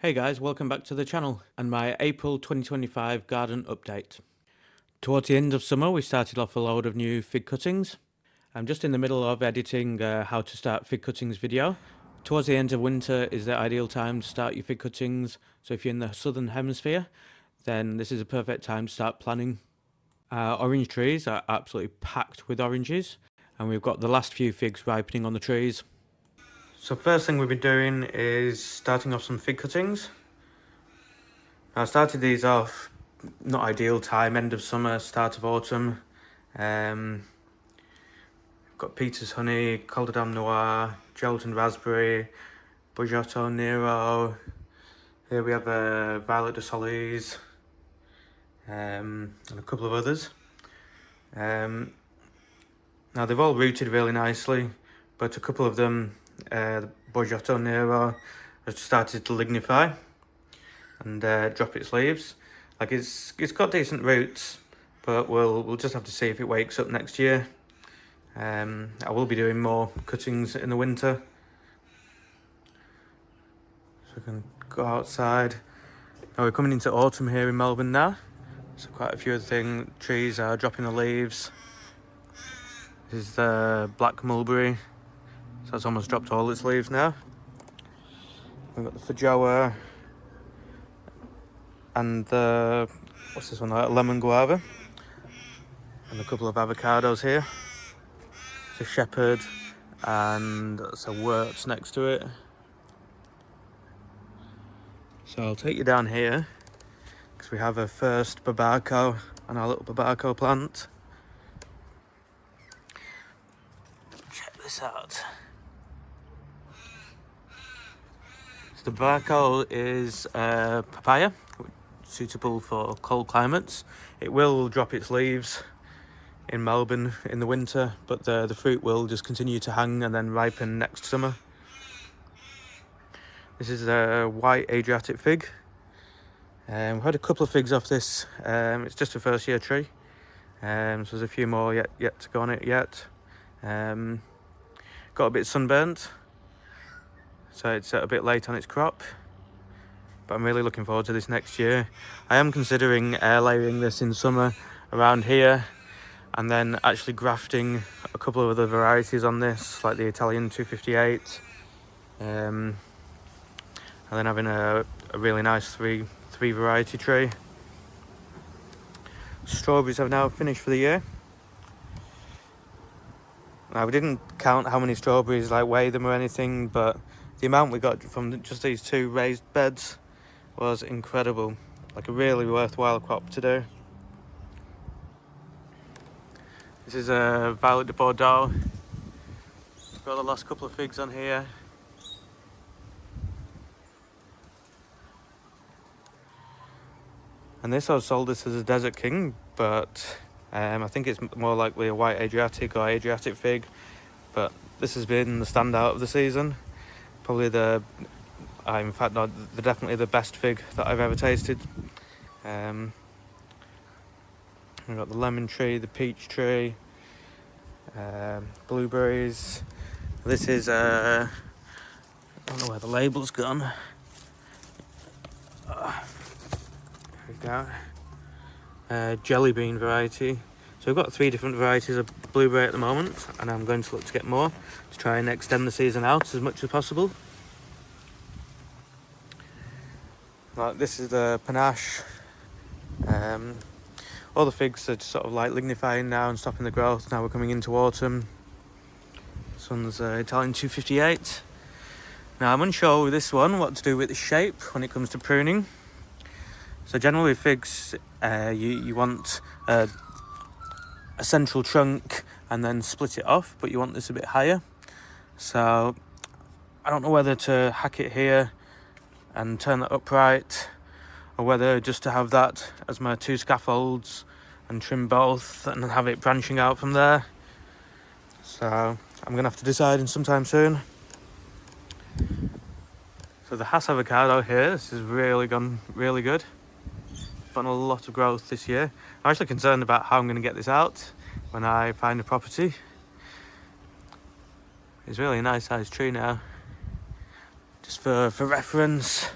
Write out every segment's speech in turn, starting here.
Hey guys, welcome back to the channel and my April 2025 garden update. Towards the end of summer we started off a load of new fig cuttings. I'm just in the middle of editing how to start fig cuttings video. Towards the end of winter is the ideal time to start your fig cuttings, so if you're in the southern hemisphere then this is a perfect time to start planning. Orange trees are absolutely packed with oranges and we've got the last few figs ripening on the trees. So first thing we've been doing is starting off some fig cuttings. I started these off, not ideal time, end of summer, start of autumn. Got Peter's Honey, Calderham Noir, Gelatin Raspberry, Bogotto Nero. Here we have Violet de Solis, and a couple of others. Now they've all rooted really nicely, but a couple of them, the Bogotto Nero, has started to lignify and drop its leaves. Like it's got decent roots, but we'll just have to see if it wakes up next year. I will be doing more cuttings in the winter, so we can go outside. Now we're coming into autumn here in Melbourne now, so quite a few of the trees are dropping the leaves. This is the black mulberry, so it's almost dropped all its leaves now. We've got the feijoa and the, what's this one, lemon guava, and a couple of avocados here. It's a shepherd and that's a wort next to it. So I'll take you down here because we have a first barbaco on our little barbaco plant. Check this out. So the barbaco is papaya, suitable for cold climates. It will drop its leaves in Melbourne in the winter, but the fruit will just continue to hang and then ripen next summer. This is a white Adriatic fig. We've had a couple of figs off this. It's just a first year tree, so there's a few more yet to go on it yet. Got a bit sunburnt, so it's a bit late on its crop, but I'm really looking forward to this next year. I am considering air layering this in summer around here, and then actually grafting a couple of other varieties on this, like the Italian 258, and then having a really nice three variety tree. Strawberries have now finished for the year. Now we didn't count how many strawberries, like weigh them or anything, but the amount we got from just these two raised beds was incredible. Like a really worthwhile crop to do. This is a Violet de Bordeaux. Got the last couple of figs on here. And this I was sold this as a Desert King, but I think it's more likely a white Adriatic or Adriatic fig. But this has been the standout of the season. Probably in fact, no, definitely the best fig that I've ever tasted. We've got the lemon tree, the peach tree, blueberries. This is, I don't know where the label's gone. There we go. Jelly bean variety. So we've got 3 different varieties of blueberry at the moment, and I'm going to look to get more to try and extend the season out as much as possible. Like this is the panache. All the figs are just sort of like lignifying now and stopping the growth. Now we're coming into autumn. This one's Italian 258. Now I'm unsure with this one what to do with the shape when it comes to pruning. So generally figs, you want a central trunk and then split it off, but you want this a bit higher. So I don't know whether to hack it here and turn that upright, or whether just to have that as my 2 scaffolds and trim both and have it branching out from there. So I'm gonna have to decide in sometime soon. So the Hass avocado here, this has really gone really good. Gotten a lot of growth this year. I'm actually concerned about how I'm going to get this out when I find a property. It's really a nice sized tree now. Just for reference,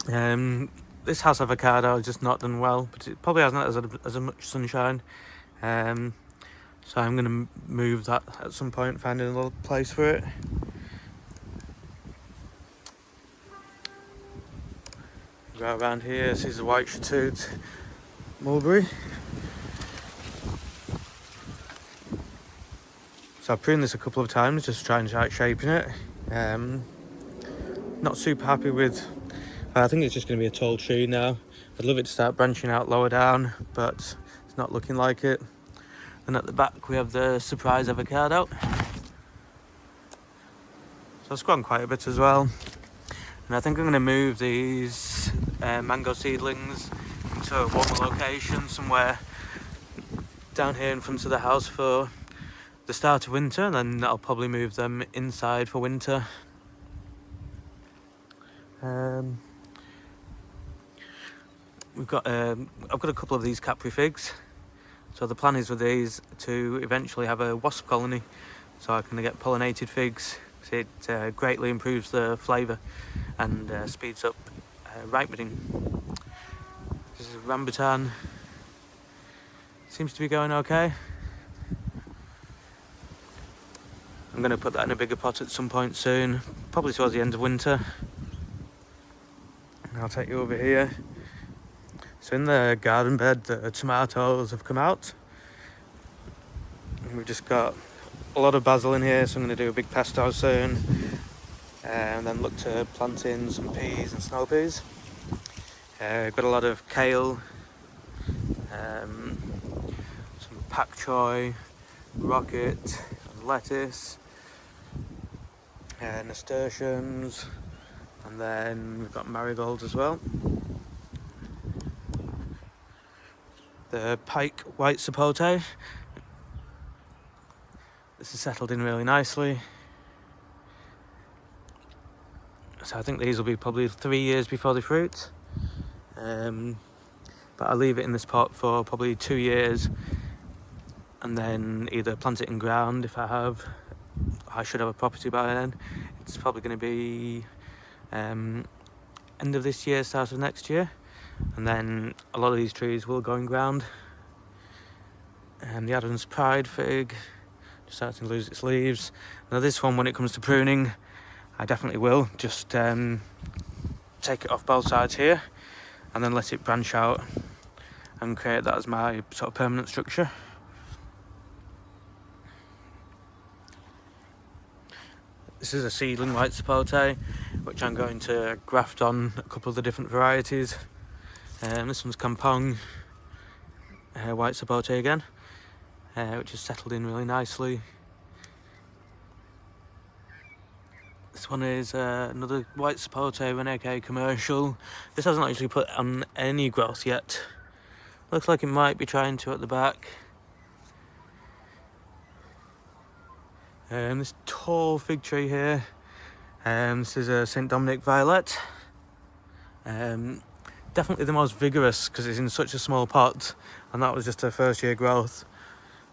This house avocado has just not done well, but it probably hasn't had as much sunshine. So I'm going to move that at some point, find another place for it. Go around here, this is the white Chatoot mulberry. So I've pruned this a couple of times, just trying to start shaping it. Not super happy with, I think it's just going to be a tall tree now. I'd love it to start branching out lower down, but it's not looking like it. And at the back we have the surprise avocado. So it's grown quite a bit as well. And I think I'm going to move these mango seedlings into a warmer location, somewhere down here in front of the house for the start of winter, and then I'll probably move them inside for winter. I've got a couple of these Capri figs. So the plan is with these to eventually have a wasp colony, so I can get pollinated figs. It greatly improves the flavour and speeds up ripening. This is rambutan. Seems to be going okay. I'm going to put that in a bigger pot at some point soon, probably towards the end of winter. I'll take you over here. So in the garden bed, the tomatoes have come out. And we've just got a lot of basil in here, so I'm going to do a big pesto soon. And then look to plant in some peas and snow peas. Got a lot of kale, some pak choy, rocket, and lettuce, nasturtiums, and then we've got marigolds as well. The pike white sapote. This is settled in really nicely. So I think these will be probably 3 years before they fruit. But I'll leave it in this pot for probably 2 years, and then either plant it in ground if I should have a property by then. It's probably going to be end of this year, start of next year, and then a lot of these trees will go in ground. The Adam's Pride fig just starting to lose its leaves. Now this one, when it comes to pruning, I definitely will just take it off both sides here and then let it branch out and create that as my sort of permanent structure. This is a seedling white sapote, which I'm going to graft on a couple of the different varieties. This one's Kampong white sapote again, which has settled in really nicely. This one is another white sapote Reneke commercial. This hasn't actually put on any growth yet. Looks like it might be trying to at the back. This tall fig tree here. This is a St. Dominic Violet. Definitely the most vigorous because it's in such a small pot, and that was just a first year growth.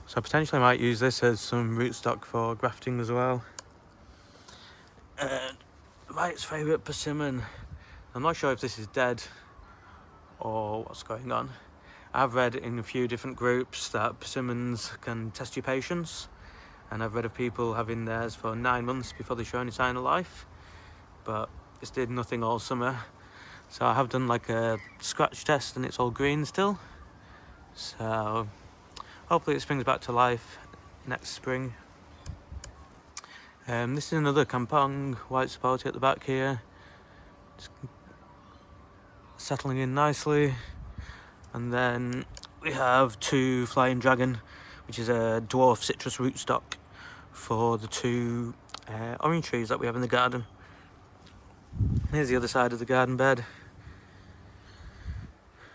So I potentially might use this as some rootstock for grafting as well. Mike's favourite persimmon. I'm not sure if this is dead or what's going on. I've read in a few different groups that persimmons can test your patience, and I've read of people having theirs for 9 months before they show any sign of life, but this did nothing all summer. So I have done like a scratch test and it's all green still, so hopefully it springs back to life next spring. This is another Kampong white sapote at the back here, just settling in nicely. And then we have 2 Flying Dragon, which is a dwarf citrus rootstock for the 2 orange trees that we have in the garden. Here's the other side of the garden bed.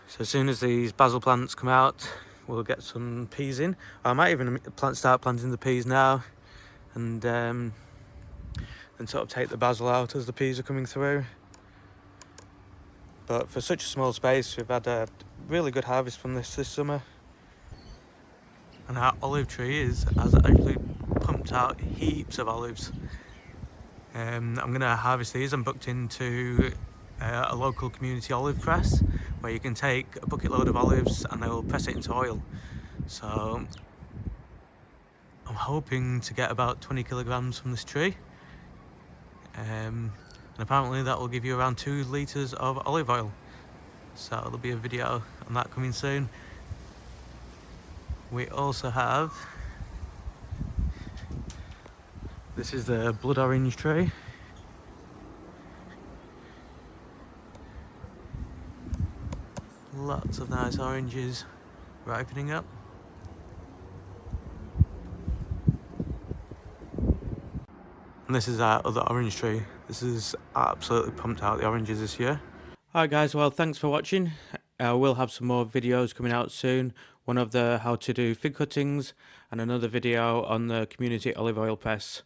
So as soon as these basil plants come out, we'll get some peas in. I might even start planting the peas now, and then sort of take the basil out as the peas are coming through. But for such a small space, we've had a really good harvest from this summer. And our olive tree has actually pumped out heaps of olives. I'm going to harvest these. I'm booked into a local community olive press where you can take a bucket load of olives and they'll press it into oil. So I'm hoping to get about 20 kilograms from this tree, and apparently that will give you around 2 litres of olive oil. So there'll be a video on that coming soon. We also have, this is the blood orange tree. Lots of nice oranges ripening up. And this is our other orange tree. This is absolutely pumped out the oranges this year. Alright guys, well thanks for watching. We'll have some more videos coming out soon. One of the how to do fig cuttings and another video on the community olive oil press.